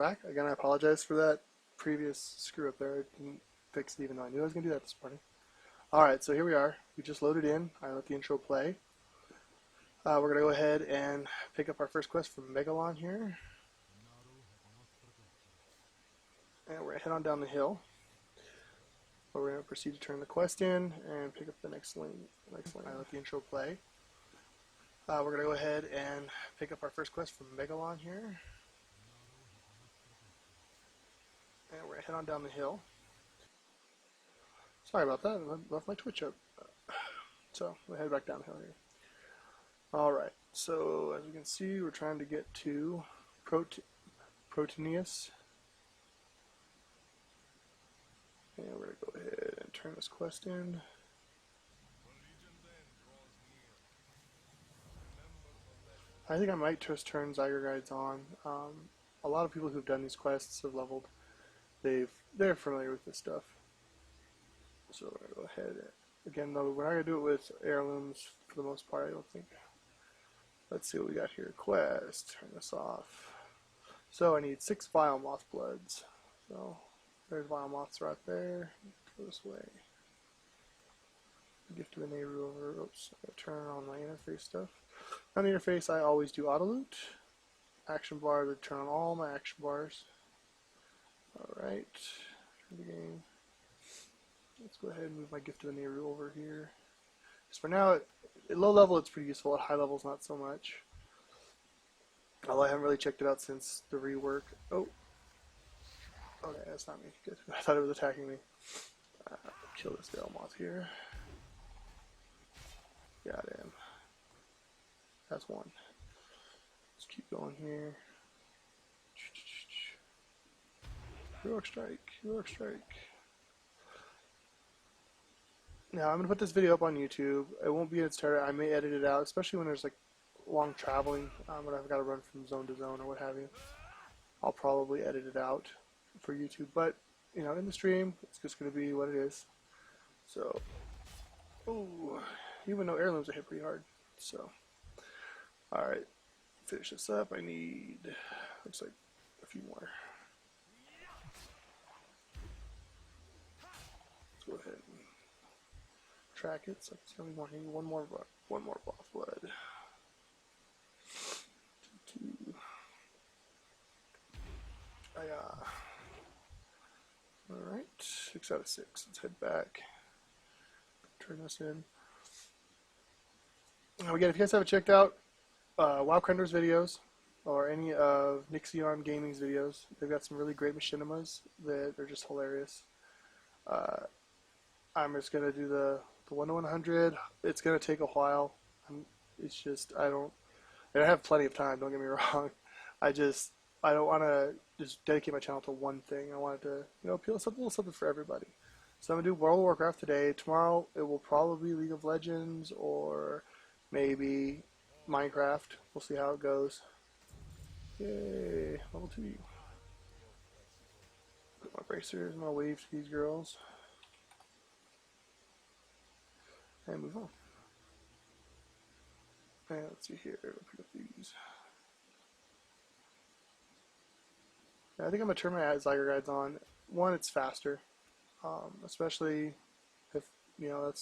Back again. I apologize for that previous screw up there. I didn't fix it even though I knew I was gonna do that this morning. Alright, so here we are. We just loaded in. I let the intro play. We're gonna go ahead and pick up our first quest from Megalon here. And we're gonna head on down the hill. We're gonna proceed to turn the quest in and pick up the next lane. I let the intro play. We're gonna go ahead and pick up our first quest from Megalon here. And we're gonna head on down the hill. Sorry about that, I left my Twitch up. So, we'll head back downhill here. Alright, so as you can see, we're trying to get to Proteus. And we're going to go ahead and turn this quest in. I think I might just turn Zyger Guides on. A lot of people who've done these quests have leveled. They're familiar with this stuff. So we're going to go ahead. Again, though, we're not going to do it with heirlooms for the most part, I don't think. Let's see what we got here. Quest. Turn this off. So I need 6 Vile Moth Bloods. So there's Vile Moths right there. Go this way. Gift of the Nehru over. Oops, I gotta turn on my interface stuff. On the interface, I always do auto loot. Action bar to turn on all my action bars. Alright. Turn the game. Let's go ahead and move my Gift of the Nehru over here. Just for now, at low level it's pretty useful, at high levels not so much. Although I haven't really checked it out since the rework. Oh. Okay, that's not me. Good. I thought it was attacking me. Kill this Vile Moth here. Got him. That's one. Let's keep going here. Heroic Strike. Heroic Strike. Now, I'm going to put this video up on YouTube. It won't be in its entirety. I may edit it out, especially when there's like long traveling, when I've got to run from zone to zone or what have you. I'll probably edit it out for YouTube, but, you know, in the stream, it's just going to be what it is. So, ooh, even though heirlooms are hit pretty hard. So, alright, finish this up. I need, looks like a few more. Let's go ahead and track it. So it's gonna be one more Moth Blood. 2. Alright, 6 out of 6. Let's head back. Turn this in. Now again, if you guys haven't checked out WoWcrender's videos or any of Nixion Gaming's videos, they've got some really great machinimas that are just hilarious. I'm just gonna do the 1 to 100. It's gonna take a while. It's just I have plenty of time. Don't get me wrong. I don't want to just dedicate my channel to one thing. I wanted to, you know, appeal to a little something for everybody. So I'm gonna do World of Warcraft today. Tomorrow it will probably be League of Legends or maybe Minecraft. We'll see how it goes. Yay, level 2. Put my bracers. I'm gonna wave to these girls. And move on. And let's see here, we'll pick up these. Yeah, I think I'm going to turn my Zyger Guides on. One, it's faster. Especially if, you know, it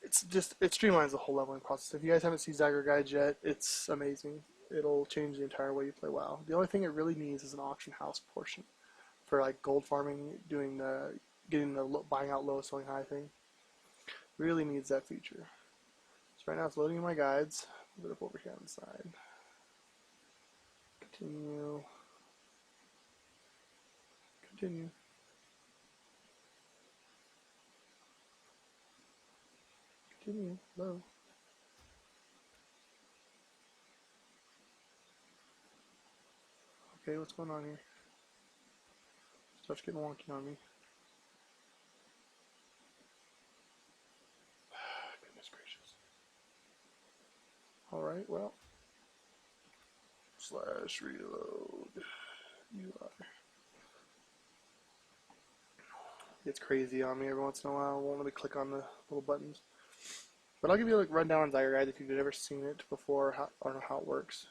streamlines the whole leveling process. If you guys haven't seen Zyger Guides yet, it's amazing. It'll change the entire way you play WoW. The only thing it really needs is an auction house portion. For like gold farming, getting the buying out low, selling high thing. Really needs that feature. So right now it's loading in my guides. Put it up over here on the side. Continue. Continue. Continue. Low. Okay, what's going on here? Starts getting wonky on me. Alright, well, / reload UI. It's crazy on me every once in a while. It won't let me click on the little buttons. But I'll give you a rundown on Zyger Guide if you've never seen it before or know how it works.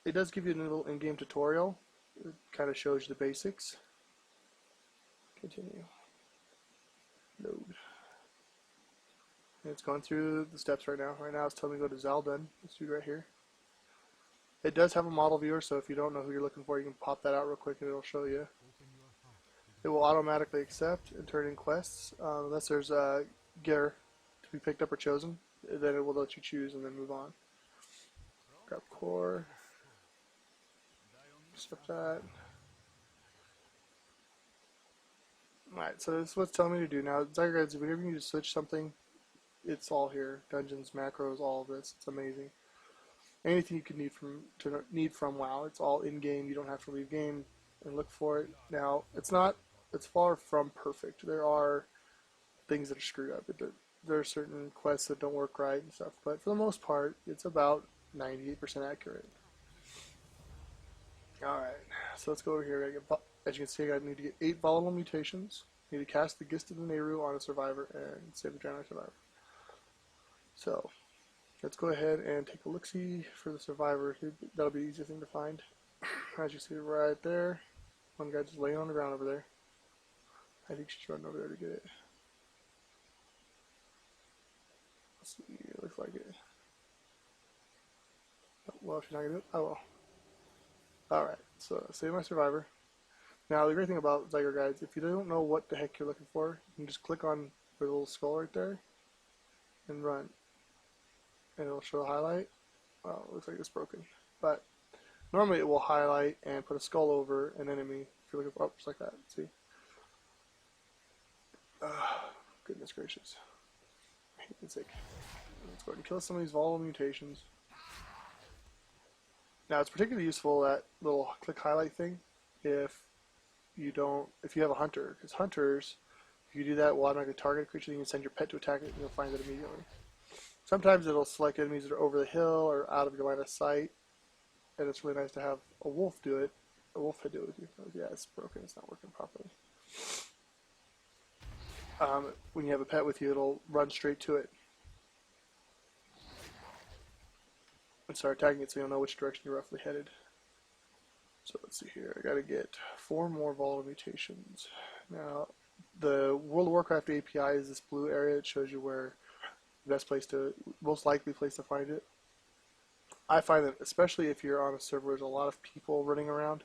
it does give you a little in-game tutorial. It kind of shows you the basics. Continue. Load. And it's going through the steps right now. Right now it's telling me to go to Zaldun. This dude right here. It does have a model viewer, so if you don't know who you're looking for, you can pop that out real quick and it'll show you. It will automatically accept and turn in quests, unless there's gear to be picked up or chosen. Then it will let you choose and then move on. Grab core. Accept that. Alright, so this is what it's telling me to do now. Zyger guys, if whenever you need to switch something, it's all here. Dungeons, macros, all of this. It's amazing. Anything you could need from WoW, it's all in game. You don't have to leave game and look for it. Now, it's far from perfect. There are things that are screwed up. There are certain quests that don't work right and stuff, but for the most part, it's about 98% accurate. Alright, so let's go over here. As you can see, I need to get 8 volatile mutations. I need to cast the Gist of the Nehru on a survivor and save the Draenei survivor. So, let's go ahead and take a look-see for the survivor. That'll be the easiest thing to find. As you see right there, one guy just laying on the ground over there. I think she's running over there to get it. Let's see, it looks like it. Well, if you're not going to do it, I will. Alright, so save my survivor. Now, the great thing about Zyger guides, if you don't know what the heck you're looking for, you can just click on the little skull right there and run. And it'll show a highlight. Well, it looks like it's broken. But normally it will highlight and put a skull over an enemy if you're looking for, just like that. See? Goodness gracious. For heaven's sake. Let's go ahead and kill some of these volatile mutations. Now, it's particularly useful, that little click highlight thing, if you have a hunter. Because hunters, if you do that, will automatically target a creature, you can send your pet to attack it and you'll find it immediately. Sometimes it'll select enemies that are over the hill or out of your line of sight, and it's really nice to have a wolf do it. A wolf head do it with you. Yeah, it's broken. It's not working properly. When you have a pet with you, it'll run straight to it and start attacking it, so you'll know which direction you're roughly headed. So let's see here. I gotta get 4 more volatile mutations. Now, the World of Warcraft API is this blue area. It shows you where the most likely place to find it. I find that, especially if you're on a server where there's a lot of people running around,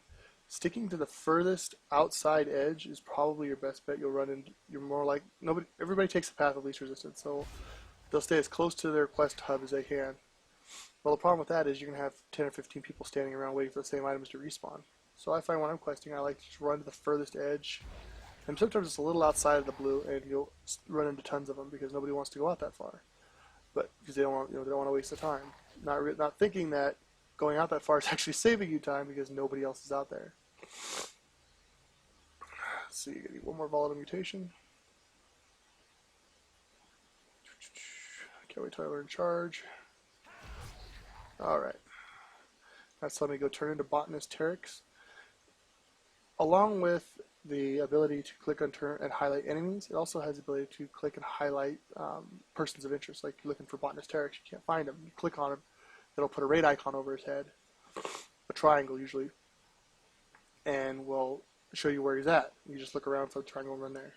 sticking to the furthest outside edge is probably your best bet. You'll run into, you're more like, everybody takes the path of least resistance, so they'll stay as close to their quest hub as they can. Well, the problem with that is you're going to have 10 or 15 people standing around waiting for the same items to respawn. So I find when I'm questing, I like to just run to the furthest edge. And sometimes it's a little outside of the blue, and you'll run into tons of them because nobody wants to go out that far. But because they don't want, they don't want to waste the time. Not thinking that going out that far is actually saving you time because nobody else is out there. Let's see, you need 1 more volatile mutation. Can't wait till I learn charge. Alright. That's letting me go turn into Botanist Teryx. Along with the ability to click on turn and highlight enemies, it also has the ability to click and highlight persons of interest. Like you're looking for Botanist Teryx, you can't find him. You click on him, it'll put a raid icon over his head, a triangle usually, and will show you where he's at. You just look around for the triangle and run there.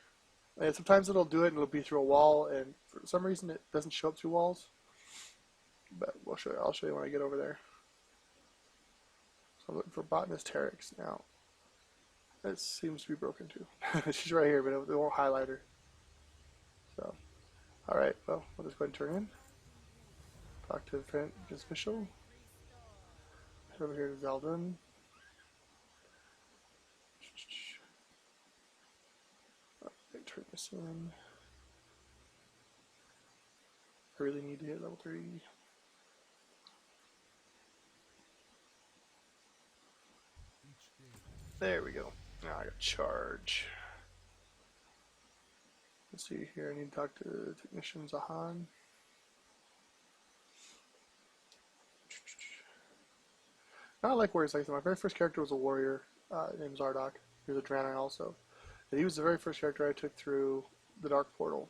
And sometimes it'll do it and it'll be through a wall, and for some reason it doesn't show up through walls. But I'll show you when I get over there. So I'm looking for Botanist Teryx now. It seems to be broken too. She's right here, but it won't highlight her. So, alright, well, we'll just go ahead and turn in. Talk to the official. Head over here to Zaldun. Okay, turn this in. I really need to hit level 3. There we go. Now I got charge. Let's see here. I need to talk to Technician Zahan. Now I like warriors like that. My very first character was a warrior named Zardoc. He was a Draenei also. And he was the very first character I took through the Dark Portal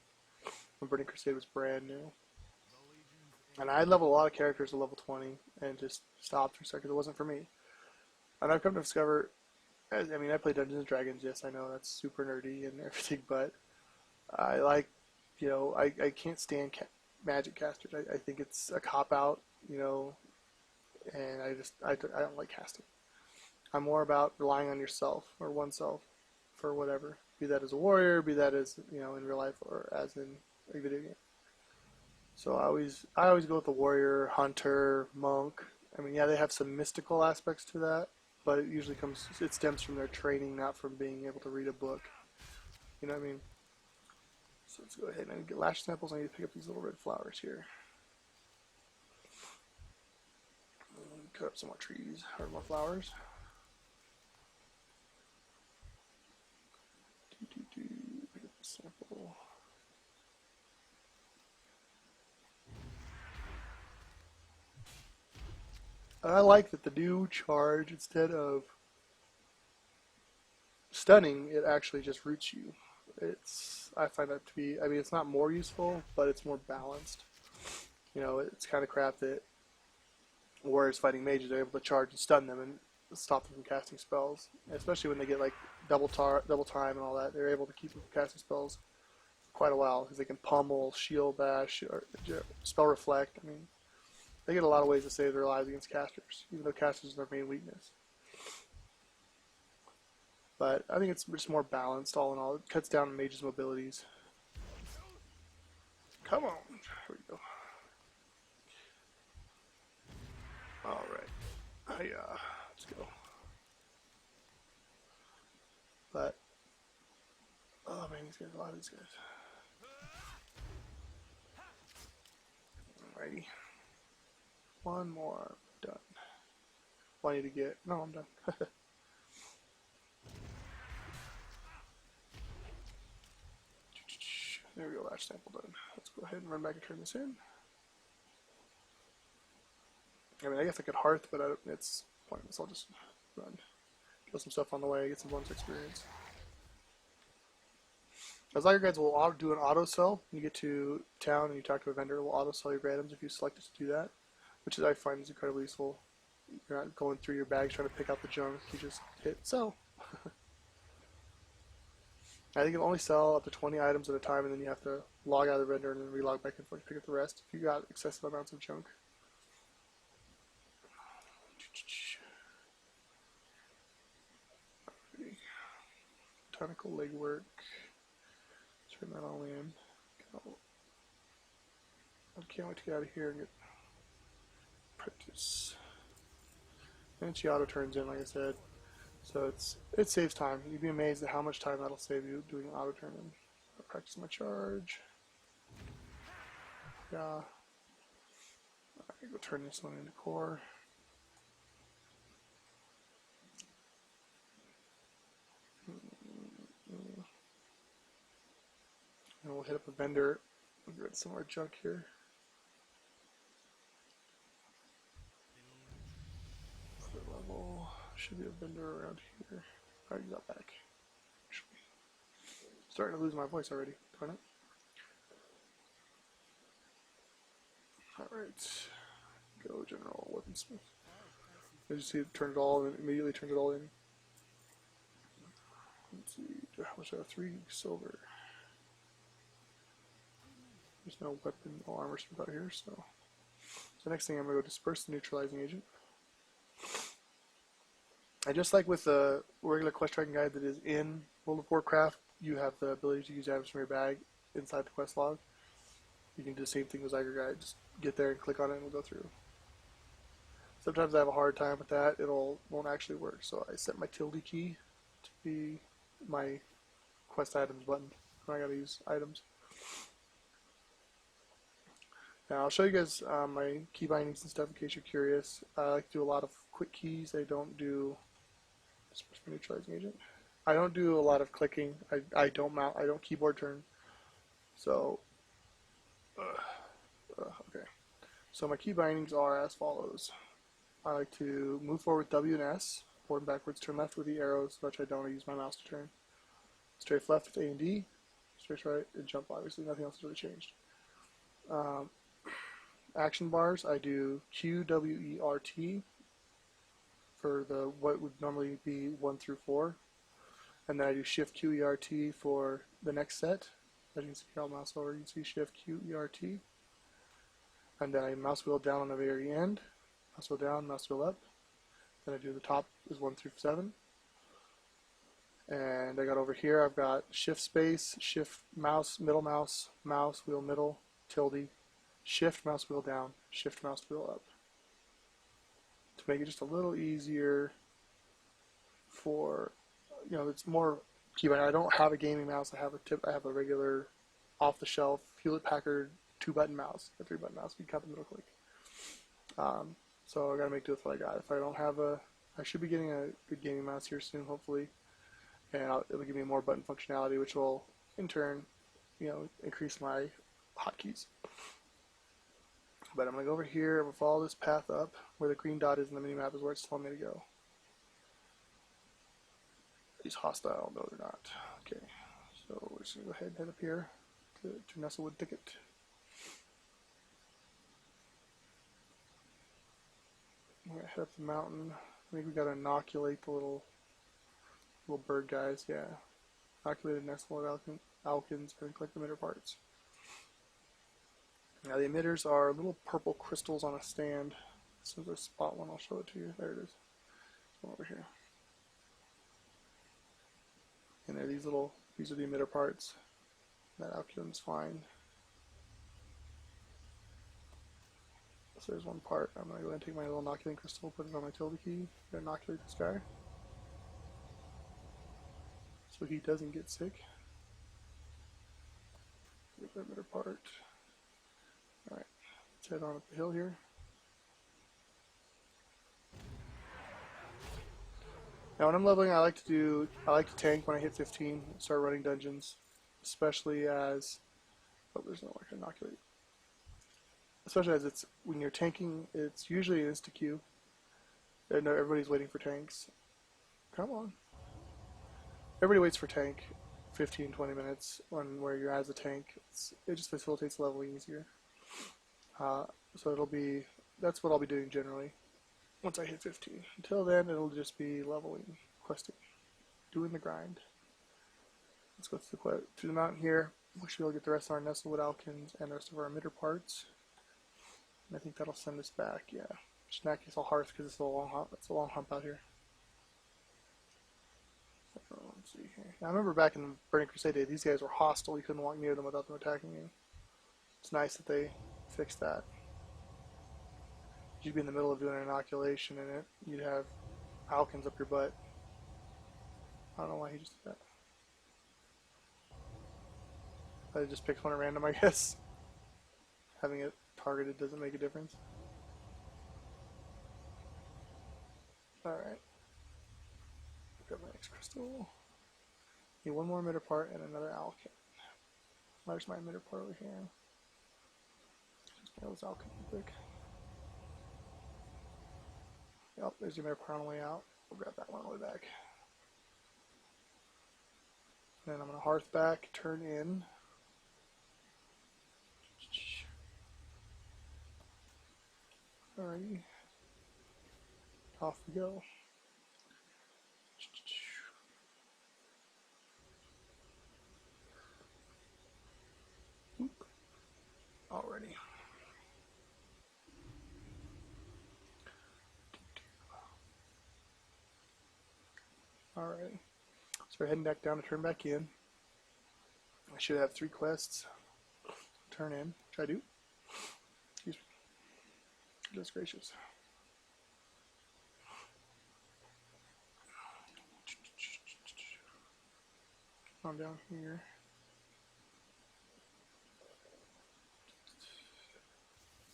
when Burning Crusade was brand new. And I leveled a lot of characters to level 20 and just stopped for a second. It wasn't for me. And I've come to discover, I mean, I play Dungeons and Dragons. Yes, I know that's super nerdy and everything, but I like, I can't stand magic casters. I think it's a cop out, and I don't like casting. I'm more about relying on yourself or oneself for whatever, be that as a warrior, be that as in real life or as in a video game. So I always go with the warrior, hunter, monk. I mean, yeah, they have some mystical aspects to that, but it stems from their training, not from being able to read a book. You know what I mean? So let's go ahead and get lash samples. I need to pick up these little red flowers here. Cut up some more trees or more flowers. Pick up the sample. I like that the new charge, instead of stunning, it actually just roots you. I find that to be, I mean, it's not more useful, but it's more balanced. It's kind of crap that warriors fighting mages are able to charge and stun them and stop them from casting spells, especially when they get like double time and all that. They're able to keep them from casting spells for quite a while because they can pummel, shield bash, or spell reflect. I mean, they get a lot of ways to save their lives against casters, even though casters are their main weakness. But I think it's just more balanced all in all. It cuts down on mages' mobilities. Come on. Here we go. Alright. Let's go. But, oh man, these guys, a lot of these guys. Alrighty. One more. Done. What I need to get. No, I'm done. There we go, lash sample done. Let's go ahead and run back and turn this in. I mean, I guess I could hearth, but it's pointless. I'll just run. Kill some stuff on the way, get some bonus experience. As all your guides will do an auto sell. When you get to town and you talk to a vendor, it will auto sell your items if you select it to do that, which I find is incredibly useful. You're not going through your bags trying to pick out the junk. You just hit sell. I think you can only sell up to 20 items at a time, and then you have to log out of the vendor and then relog back in for to pick up the rest if you got excessive amounts of junk. Botanical legwork. Turn that all in. I can't wait to get out of here and get practice. And she auto turns in, like I said. So it saves time. You'd be amazed at how much time that'll save you doing an auto turn in. I'll practice my charge. Yeah. Alright, go turn this one into core. And we'll hit up a vendor. We'll get some more junk here. Level. Should be a vendor around here. I already got back. Actually. Starting to lose my voice already. Darn it. Alright. Go General Weaponsmith. As you see, it turned it all in, immediately turned it all in. Let's see. How much do I have? 3 silver. There's no weapon, no armor smith out here, so. So next thing I'm going to go disperse the neutralizing agent. And just like with the regular quest tracking guide that is in World of Warcraft, you have the ability to use items from your bag inside the quest log. You can do the same thing with Zyger Guide. Just get there and click on it and we'll go through. Sometimes I have a hard time with that. Won't actually work. So I set my tilde key to be my quest items button when I gotta use items. Now I'll show you guys my key bindings and stuff in case you're curious. I like to do a lot of quick keys. I don't do neutralizing agent. I don't do a lot of clicking. I don't keyboard turn. So okay. So my key bindings are as follows. I like to move forward with W and S, forward and backwards, turn left with the arrows, which I don't use my mouse to turn. Strafe left with A and D, strafe right, and jump obviously, nothing else has really changed. action bars, I do Q, W, E, R, T for the what would normally be 1 through 4. And then I do Shift, Q, E, R, T for the next set. As you can see, I'll mouse over, you can see Shift, Q, E, R, T. And then I mouse wheel down on the very end. Mouse wheel down, mouse wheel up. Then I do the top is 1 through 7. And I got over here, I've got Shift space, Shift mouse, mouse wheel middle, tilde, Shift mouse wheel down, Shift mouse wheel up. To make it just a little easier for, you know, it's more keybind. I don't have a gaming mouse. I have a regular off-the-shelf Hewlett-Packard 2-button mouse, a 3-button mouse. You cut the middle click. So I gotta make do with what I got. If I don't have I should be getting a good gaming mouse here soon, hopefully, and it'll give me more button functionality, which will in turn, you know, increase my hotkeys. But I'm gonna go over here. I'm gonna follow this path up. Where the green dot is in the mini map is where it's telling me to go. He's hostile, no, they're not. Okay, so we're just gonna go ahead and head up here to Nestlewood Thicket. I'm gonna head up the mountain. I think we gotta inoculate the little bird guys. Yeah, inoculated Nestlewood Alkins and collect the emitter parts. Now the emitters are little purple crystals on a stand. As soon as I spot one, I'll show it to you. There it is. One over here. And they're these are the emitter parts. That Alkin's fine. So there's one part. I'm going to go ahead and take my little inoculating crystal, put it on my tilde key, and inoculate this guy. So he doesn't get sick. Get the emitter part. Alright, let's head on up the hill here. Now when I'm leveling, I like to tank when I hit 15 and start running dungeons, especially as, oh, there's no way to inoculate. Especially as it's, when you're tanking, it's usually an insta-queue. I know everybody's waiting for tanks. Come on. Everybody waits for tank 15-20 minutes where you're as a tank. It just facilitates leveling easier. So that's what I'll be doing generally once I hit 15. Until then, it'll just be leveling, questing, doing the grind. Let's go through the mountain here. We should be able to get the rest of our Nestlewood Alkins and the rest of our emitter parts. And I think that'll send us back, yeah. Just in that case, I'll hearth because it's a long hump out here. Let's see here. Now, I remember back in the Burning Crusade day, these guys were hostile. You couldn't walk near them without them attacking you. It's nice that they fixed that. You'd be in the middle of doing an inoculation and you'd have Alkins up your butt. I don't know why he just did that. But it just picks one at random, I guess. Having it targeted doesn't make a difference. Alright. Grab my next crystal. Need one more emitter part and another Alkin. Where's my emitter part over here? Just get this Alkin real quick. Yep, there's the emitter part on the way out. We'll grab that one on the way back. Then I'm going to hearth back, turn in. Alrighty. Off we go. Alrighty. Alrighty. So we're heading back down to turn back in. I should have 3 quests. Turn in, which I do. Excuse me. Goodness gracious. I'm down here.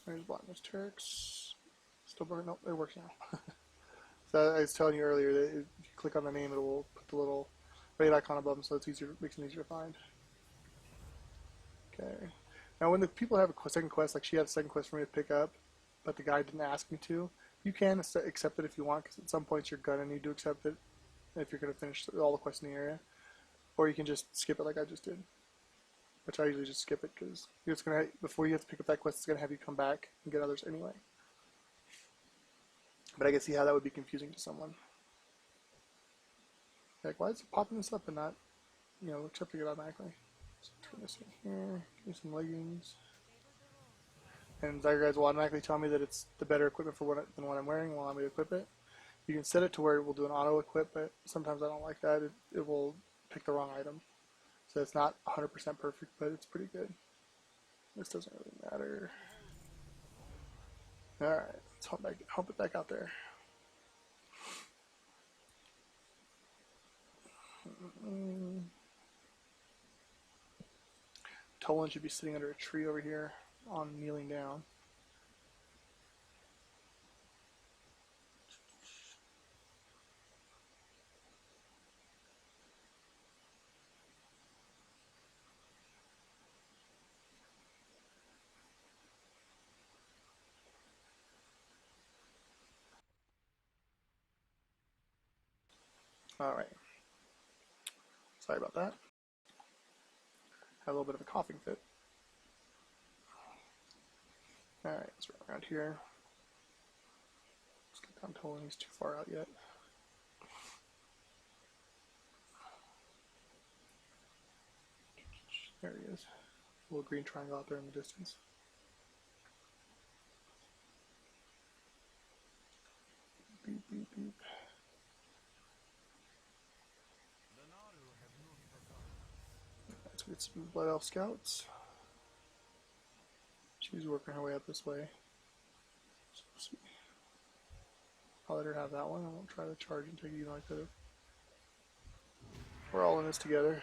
There's Blackness Turks. Still burning. Nope, it works now. So I was telling you earlier that if you click on the name, it will put the little raid icon above them, so it's easier, makes it easier to find. Okay. Now, when the people have a second quest, like she had a second quest for me to pick up, but the guy didn't ask me to, you can accept it if you want, because at some points you're gonna need to accept it if you're gonna finish all the quests in the area, or you can just skip it like I just did. which I usually just skip it because it's gonna, before you have to pick up that quest, it's gonna have you come back and get others anyway. But I can see how that would be confusing to someone. Like, why is it popping this up and not, you know, accepting it automatically? So turn this in here, give me some leggings. And Zyger Guides will automatically tell me that it's the better equipment for than what I'm wearing, will allow me to equip it. You can set it to where it will do an auto equip, but sometimes I don't like that. It will pick the wrong item. So it's not 100% perfect, but it's pretty good. This doesn't really matter. Alright, let's hump it back out there. Tolan should be sitting under a tree over here on kneeling down. Alright. Sorry about that. Had a little bit of a coughing fit. Alright, let's run around here. Let's get down Tolan, he's too far out yet. There he is. A little green triangle out there in the distance. Beep, beep, beep. Let's get some Blood Elf Scouts. She's working her way up this way. So we'll see. I'll let her have that one. I won't try to charge and take it even though I could have. We're all in this together.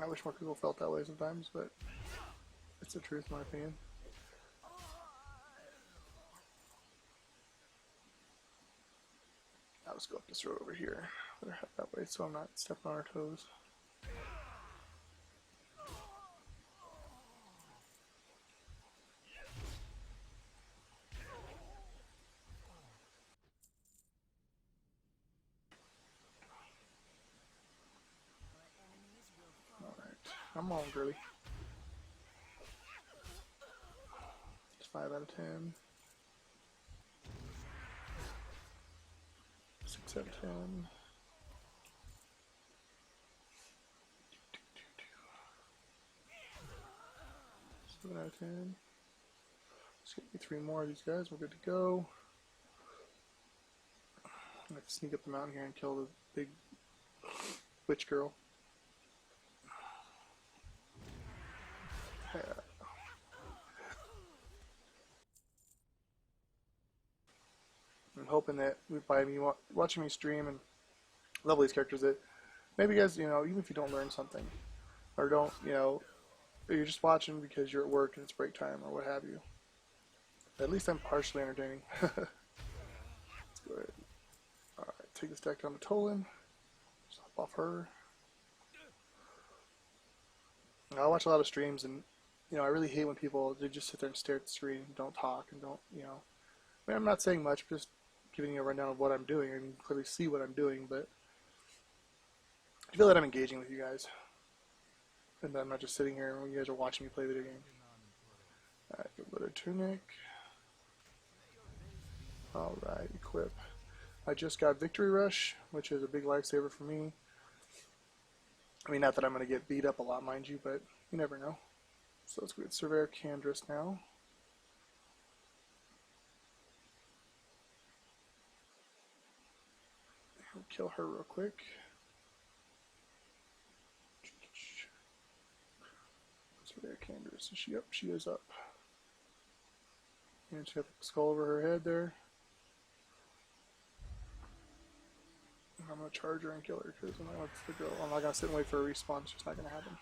I wish more people felt that way sometimes, but it's the truth in my opinion. I'll just go up this road over here. Let her head that way so I'm not stepping on her toes. Alright, I'm on, girly. It's 5 out of 10. 6 out of 10. 7 out of 10. Let's get me 3 more of these guys. We're good to go. I have to sneak up the mountain here and kill the big witch girl. Yeah. I'm hoping that by me watching me stream and love these characters, that maybe you guys, you know, even if you don't learn something, or don't, you know, or you're just watching because you're at work and it's break time or what have you, at least I'm partially entertaining. Let's go ahead. Alright, take this deck down to Tolan. Just hop off her. I watch a lot of streams, and you know, I really hate when people, they just sit there and stare at the screen and don't talk and don't, you know, I mean, I'm not saying much, just giving you a rundown of what I'm doing. I can clearly see what I'm doing, but I feel that I'm engaging with you guys, and that I'm not just sitting here when you guys are watching me play video game. Alright, get a little tunic. Alright, equip. I just got Victory Rush, which is a big lifesaver for me. I mean, not that I'm going to get beat up a lot, mind you, but you never know. So let's go get Surveyor Candrass now. I'll kill her real quick. Surveyor Candrass, is she up? She is up. And she got the skull over her head there. I'm going to charge her and kill her because I'm not going to sit and wait for a respawn. It's just not going to happen.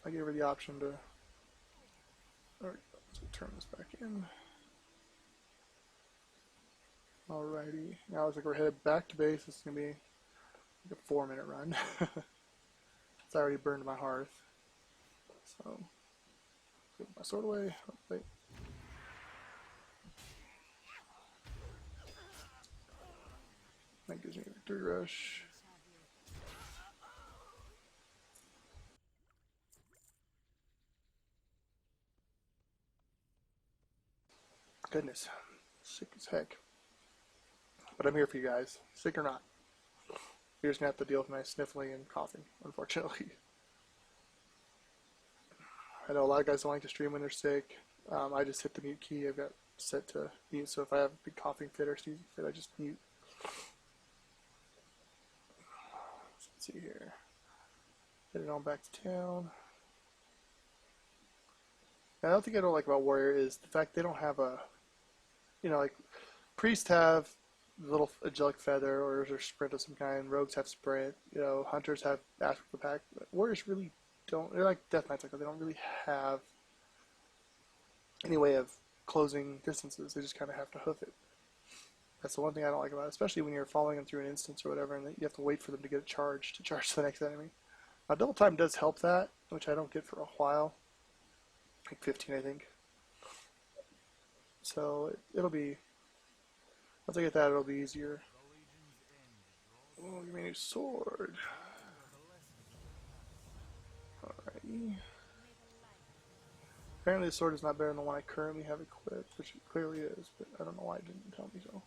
I gave her the option to... Alright, let's turn this back in. Alrighty. Now looks like we're headed back to base. This is going to be like a 4-minute run. It's already burned my hearth. So, put my sword away. Oh, wait. That gives me Victory rush. Goodness, sick as heck. But I'm here for you guys, sick or not. You're just gonna have to deal with my sniffling and coughing, unfortunately. I know a lot of guys don't like to stream when they're sick. I just hit the mute key. I've got set to mute, so if I have a big coughing fit or sneezing fit, I just mute. Let's see here. Headed on back to town. And the other thing I don't like about Warrior is the fact they don't have a, like priests have little angelic feather or their sprint of some kind. Rogues have sprint. Hunters have dash with the pack. Warriors really don't. They're like death knights, like they don't really have any way of closing distances. They just kind of have to hoof it. That's the one thing I don't like about it, especially when you're following them through an instance or whatever, and you have to wait for them to get a charge to charge the next enemy. Now, double time does help that, which I don't get for a while. Like 15, I think. So it'll be, once I get that, it'll be easier. Oh, give me a new sword. Alrighty. Apparently the sword is not better than the one I currently have equipped, which it clearly is, but I don't know why it didn't tell me so.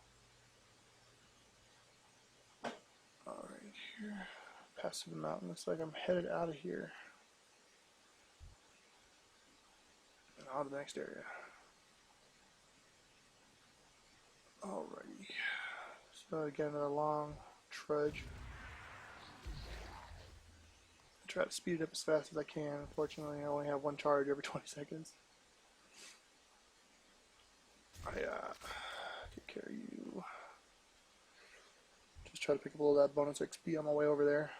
Alright, here. Pass through the mountain. Looks like I'm headed out of here. And on to the next area. Alrighty. So again, another long trudge. I try to speed it up as fast as I can. Unfortunately, I only have one charge every 20 seconds. I take care of you. Just try to pick up a little of that bonus XP on my way over there.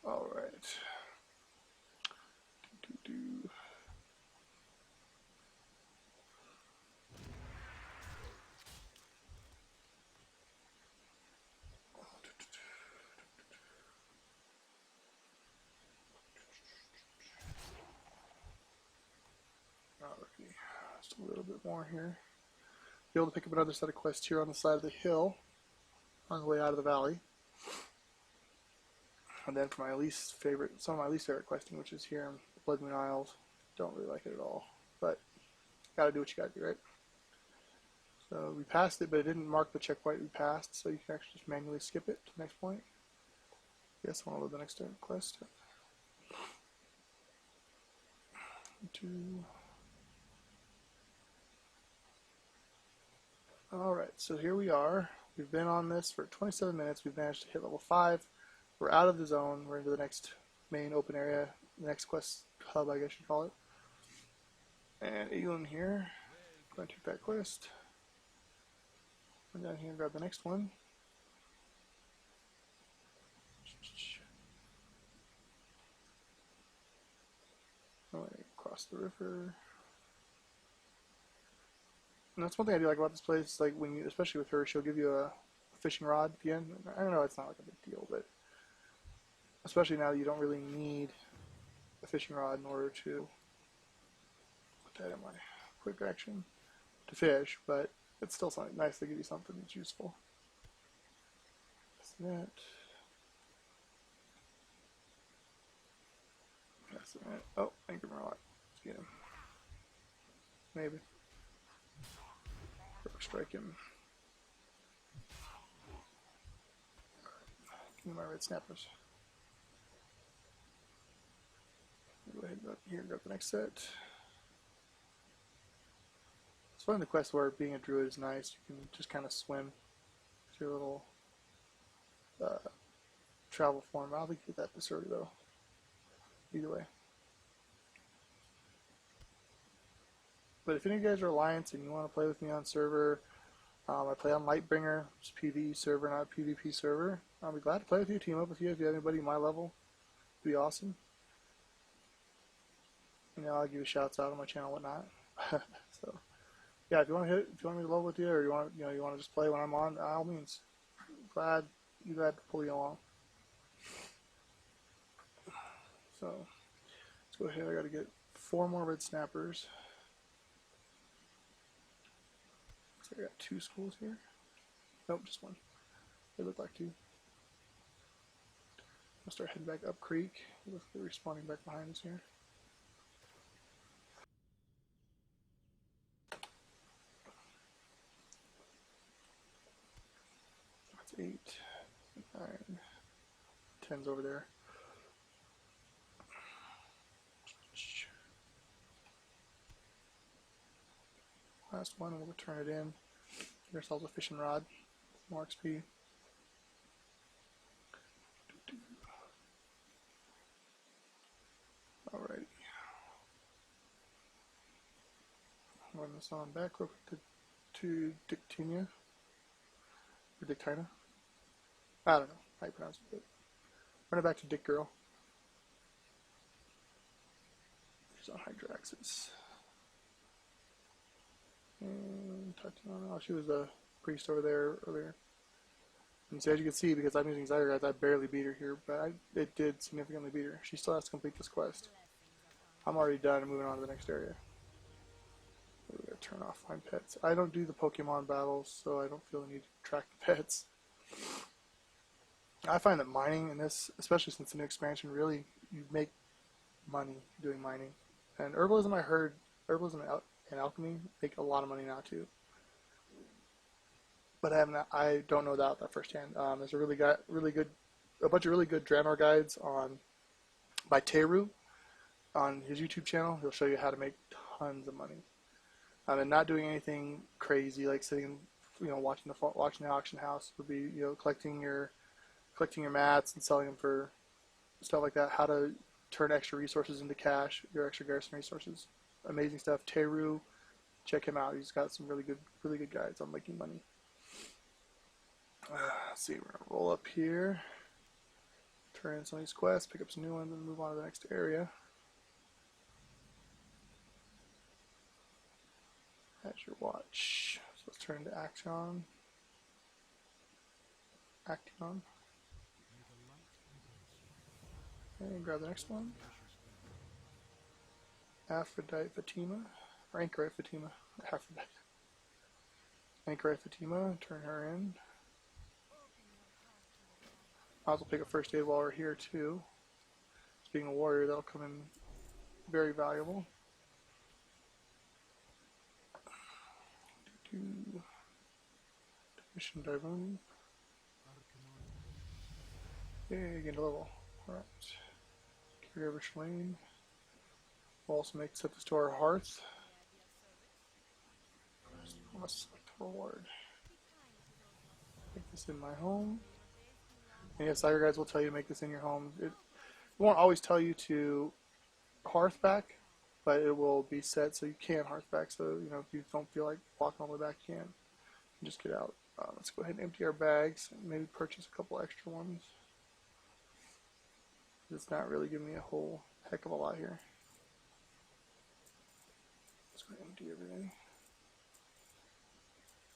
Alright. Alrighty. Just a little bit more here. Be able to pick up another set of quests here on the side of the hill on the way out of the valley. And then for my least favorite, some of my least favorite questing, which is here in Blood Moon Isles. Don't really like it at all, but gotta do what you gotta do, right? So we passed it, but it didn't mark the checkpoint we passed, so you can actually just manually skip it to the next point. Yes, I want to load the next quest. Alright, so here we are. We've been on this for 27 minutes. We've managed to hit level 5. We're out of the zone. We're into the next main open area, the next quest hub, I guess you call it. And Egon here. Go and take that quest. Run down here and grab the next one. Cross the river. And that's one thing I do like about this place. Like when you, especially with her, she'll give you a fishing rod at the end. I don't know, it's not like a big deal, but especially now you don't really need a fishing rod in order to put that in my quick action to fish, but it's still something nice to give you something that's useful. That's that. That's that. Oh, Anchor Marlock. Let's get him. Maybe. Strike him. Give me my red snappers. Go ahead and go up here and grab the next set. It's one of the quests where being a druid is nice. You can just kind of swim with your little travel form. I'll get that this early though. Either way. But if any of you guys are Alliance and you want to play with me on server, I play on Lightbringer, it's a PvE server, not a PvP server. I'll be glad to play with you, team up with you if you have anybody my level. It'd be awesome. I'll give you shouts out on my channel and whatnot. So, yeah, if you want to if you want me to level with you, or you want to just play when I'm on, by all means, glad to pull you along. So, let's go ahead. I got to get 4 more red snappers. So I got 2 schools here. Nope, just 1. They look like 2. I'll start heading back up creek. Looks like they're respawning back behind us here. That's 8, 9, 10's over there. Last one, and we'll turn it in. Get ourselves a fishing rod. More XP. Alrighty. Run this on back real quick to Dictinia. Or Dictina. I don't know how you pronounce it, but run it back to Dick Girl. She's on Hydraxis. And Tatiana, oh, she was the priest over there earlier. And so as you can see, because I'm using Zyre guys, I barely beat her here, but it did significantly beat her. She still has to complete this quest. I'm already done and moving on to the next area. We're going to turn off find pets. I don't do the Pokemon battles, so I don't feel the need to track the pets. I find that mining in this, especially since the new expansion, really, you make money doing mining. And herbalism, I heard, herbalism and alchemy make a lot of money now too. But I don't know that firsthand. There's a bunch of really good Draenei guides by Teru on his YouTube channel. He'll show you how to make tons of money. And not doing anything crazy like sitting, watching the auction house. Would be, collecting your mats and selling them for stuff like that. How to turn extra resources into cash, your extra garrison resources. Amazing stuff. Teru, check him out. He's got some really good guides on making money. Let's see, we're gonna roll up here, turn in some of these quests, pick up some new ones, and move on to the next area. That's your watch. So let's turn into Action. And grab the next one. Aphrodite Fatima. Or Anchorite Fatima. Aphrodite. Anchorite Fatima, turn her in. Might as well pick up first aid while we're here too. Being a warrior, that'll come in very valuable. Mission Divone. Yay, get a level. Alright. Carry over Shalane. We'll also set this to our hearth. Let's select the reward. Make this in my home. And yes, Zyre guides will tell you to make this in your home. It won't always tell you to hearth back, but it will be set so you can hearth back. So, if you don't feel like walking all the way back, you can. Just get out. Let's go ahead and empty our bags and maybe purchase a couple extra ones. It's not really giving me a whole heck of a lot here. Let's go ahead and empty everything.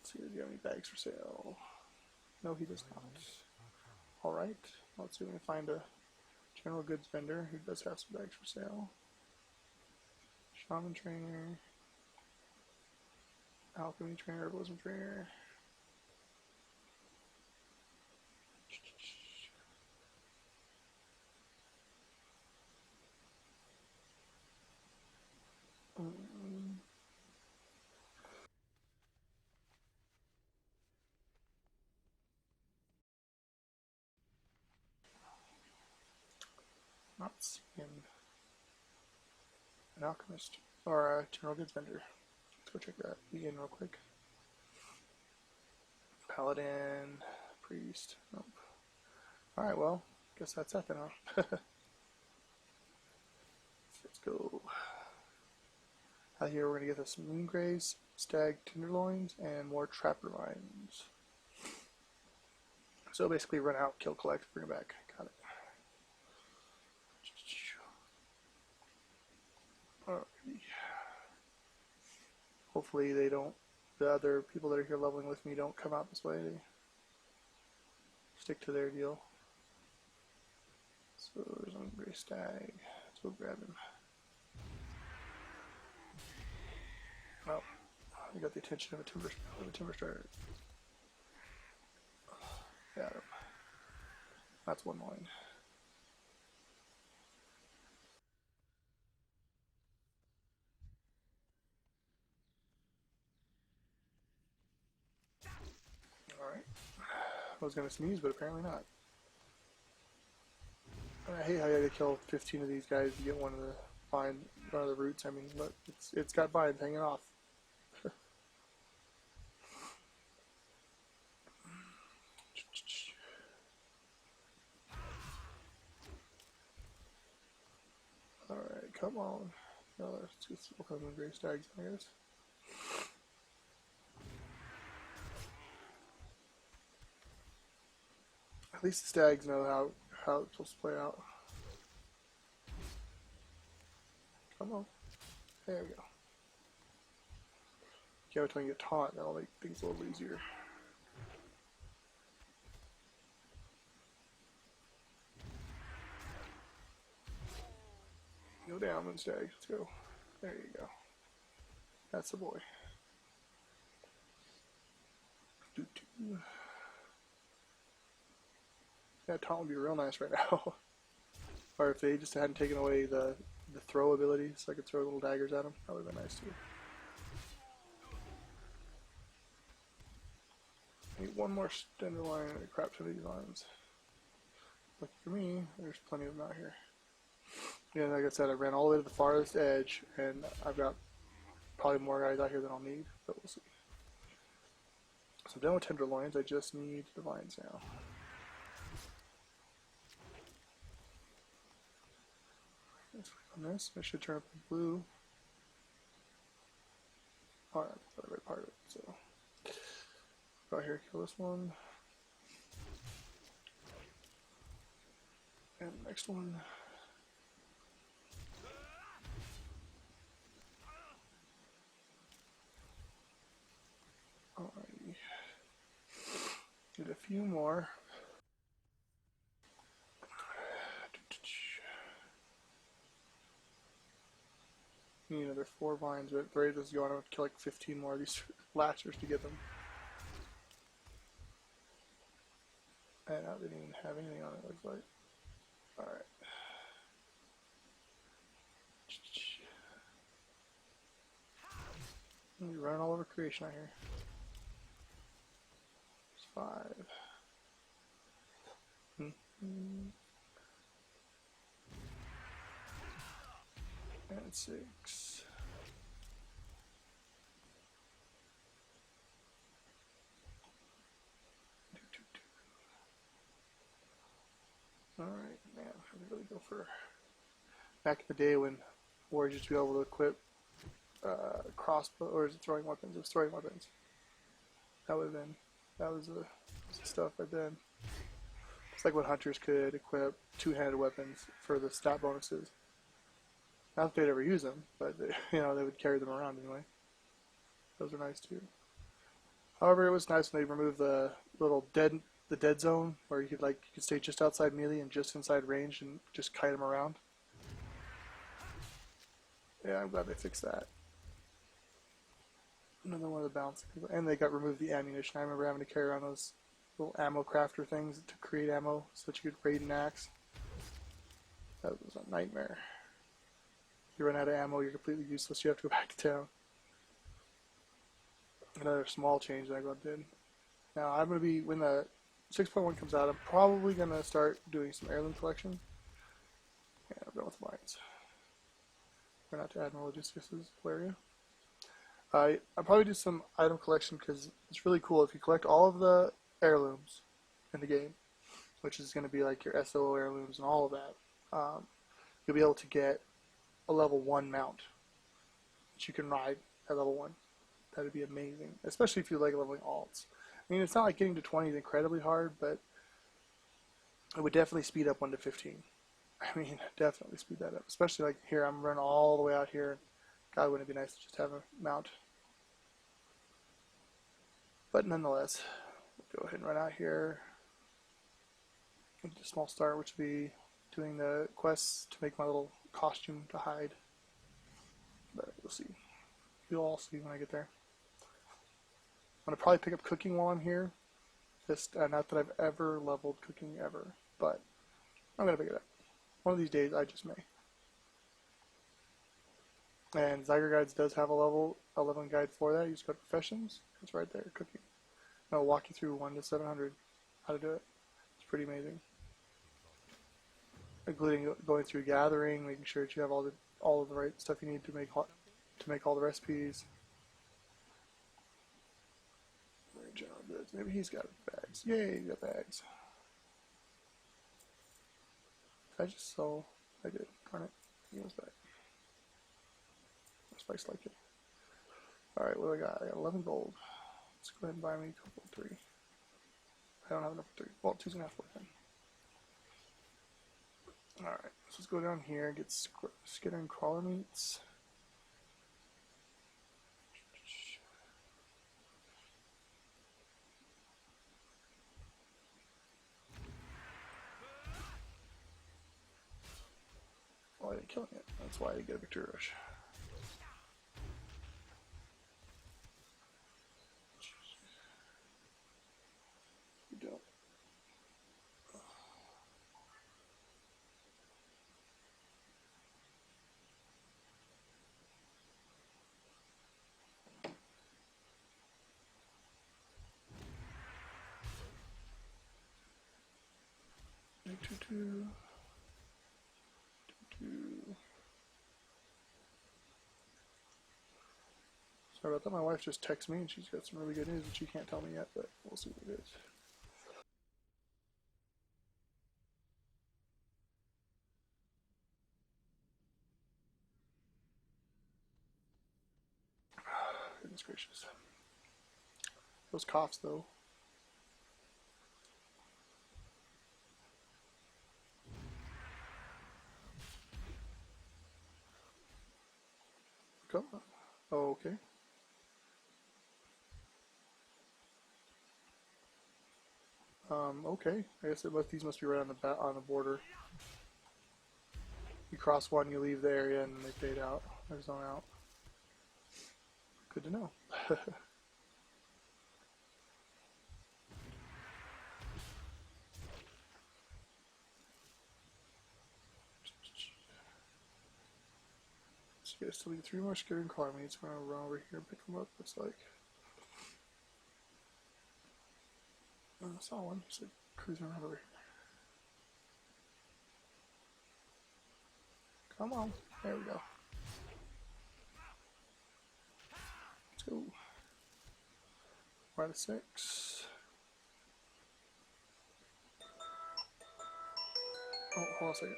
Let's see, does he have any bags for sale? No, he does not. Alright, let's see if we can find a general goods vendor who does have some bags for sale. Shaman trainer, alchemy trainer, herbalism trainer. Not seeing an alchemist or a general goods vendor. Let's go check that in real quick. Paladin, priest. Nope. Alright, well, guess that's that then, huh? Let's go. Out here we're going to get us some moongraves, stag tenderloins, and more trapper lines. So basically run out, kill, collect, bring it back. Got it. Alrighty. Hopefully the other people that are here leveling with me don't come out this way. They stick to their deal. So there's one gray stag. Let's go grab him. Well, You got the attention of a timber strider. Got him. That's one line. Alright. I was gonna sneeze, but apparently not. I hate how you had to kill 15 of these guys to get one of the roots. I mean, but it's got vines hanging off. Alright, come on. No, let's just look at the gray stags, I guess. At least the stags know how it's supposed to play out. Come on. There we go. Yeah, every time you get taunt, that'll make things a little easier. Go down, then stag. Let's go. There you go. That's the boy. That taunt would be real nice right now. Or if they just hadn't taken away the throw ability, so I could throw little daggers at them, that would have been nice too. I need one more standard line and a crap ton of these lines. Lucky for me, there's plenty of them out here. Yeah, like I said, I ran all the way to the farthest edge, and I've got probably more guys out here than I'll need, but we'll see. So I'm done with tenderloins, I just need the vines now. Let's click on this, I should turn up the blue. Alright, that's the right part of it, so. Go out here, kill this one. And the next one. Alrighty. Get a few more. Need another 4 vines, but the rate this is going, I have to kill like 15 more of these lashers to get them. And I didn't even have anything on it, looks like. Alright. We're running all over creation out here. There's 5. And 6. Alright, man, I really go for back in the day when warriors used to be able to equip crossbow, or is it throwing weapons? It was throwing weapons. That was the stuff back then. It's like when hunters could equip 2-handed weapons for the stat bonuses. Not that they'd ever use them, but they, they would carry them around anyway. Those are nice too. However, it was nice when they removed the little dead zone, where you could stay just outside melee and just inside range and just kite them around. Yeah, I'm glad they fixed that. Another one of the balancing, and they got removed the ammunition. I remember having to carry around those little ammo crafter things to create ammo so that you could raid an axe. That was a nightmare. If you run out of ammo, you're completely useless. You have to go back to town. Another small change that I did. Now I'm going to be, when the 6.1 comes out, I'm probably going to start doing some heirloom collection. Yeah, I'm done with mines. We're not to Admiral Logisticus' area. I'll probably do some item collection because it's really cool. If you collect all of the heirlooms in the game, which is going to be like your SO heirlooms and all of that, you'll be able to get a level 1 mount that you can ride at level 1. That would be amazing, especially if you like leveling alts. I mean, it's not like getting to 20 is incredibly hard, but it would definitely speed up 1 to 15. I mean, definitely speed that up. Especially like here, I'm running all the way out here. God, wouldn't it be nice to just have a mount? But nonetheless, we'll go ahead and run out here. Get a small start, which will be doing the quests to make my little costume to hide. But we'll see. You'll all see when I get there. I'm gonna probably pick up cooking while I'm here. Just not that I've ever leveled cooking ever, but I'm gonna pick it up. One of these days, I just may. And Zyger Guides does have a level 11 guide for that. You just go to professions. It's right there, cooking. And I'll walk you through 1 to 700 how to do it. It's pretty amazing. Including going through gathering, making sure that you have all of the right stuff you need to make all the recipes. Maybe he's got bags. Yay, he got bags. I just saw. I did. Darn it. He was back. Spice like it. Alright, what do I got? I got 11 gold. Let's go ahead and buy me a couple of 3. I don't have enough for 3. Well, 2's enough for them. Alright, so let's go down here and get Skitter and Crawler meats. Oh, I didn't kill him yet. That's why I didn't get a victory rush. You don't. Sorry about that. My wife just texted me and she's got some really good news that she can't tell me yet, but we'll see what it is. Goodness gracious. Those coughs, though. Come on. Oh, okay. Okay. I guess these must be right on the border. You cross one, you leave the area, and they fade out. Or zone out. Good to know. So yeah, still need 3 more Skitter and Crawler meats. We're gonna run over here and pick them up. Looks like. I saw one. Just like cruising around over here. Come on. There we go. Let's go. 5 to 6. Oh, hold on a second.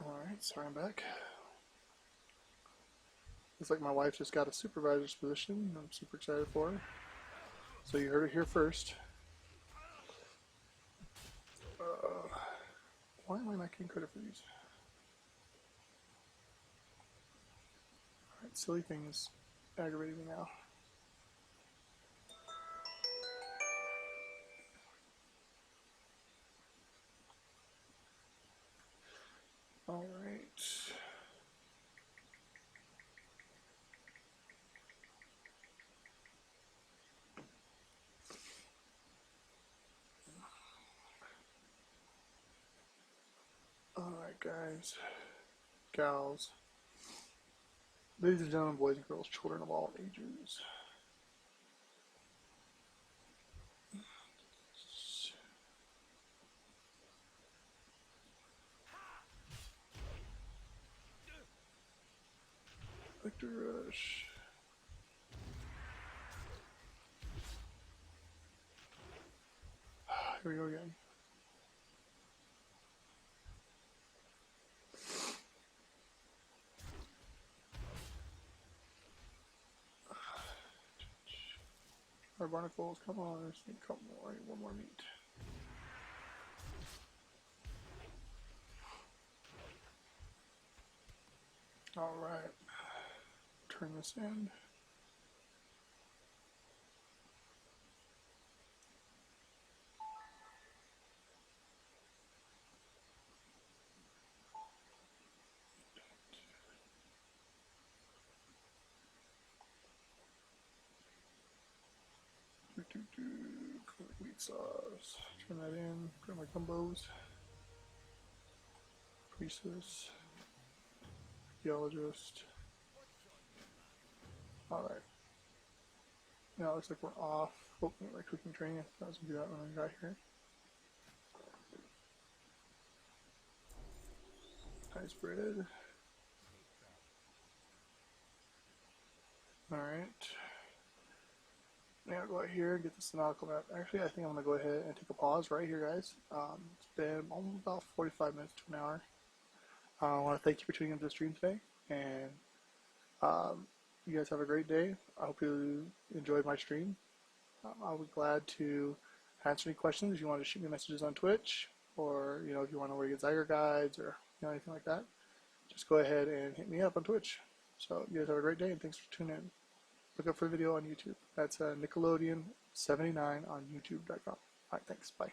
Alright, sorry I'm back. Looks like my wife just got a supervisor's position. I'm super excited for her. So you heard it here first. Why am I not getting credit for these? Alright, silly thing is aggravating me now. Alright. Alright, guys, gals, ladies and gentlemen, boys and girls, children of all ages. Victor Rush. here we go again. Our barnacles, come on, I just need a couple more, I need one more meat. Alright, turn this in. Wheat sauce, turn that in, put in my gumbos. Priestess, archaeologist. Alright. Now it looks like we're off. Oh, my cooking training. I was gonna do that when I got here. Nice bread. Alright. Now I'll go out here and get the nautical map. Actually, I think I'm going to go ahead and take a pause right here, guys. It's been almost about 45 minutes to an hour. I want to thank you for tuning into the stream today, and you guys have a great day. I hope you enjoyed my stream. I'll be glad to answer any questions. If you want to shoot me messages on Twitch, or if you want to know where you get Zyger guides or anything like that, just go ahead and hit me up on Twitch. So you guys have a great day, and thanks for tuning in. Look up for the video on YouTube. That's Nickelodeon79 on YouTube.com. Alright, thanks. Bye.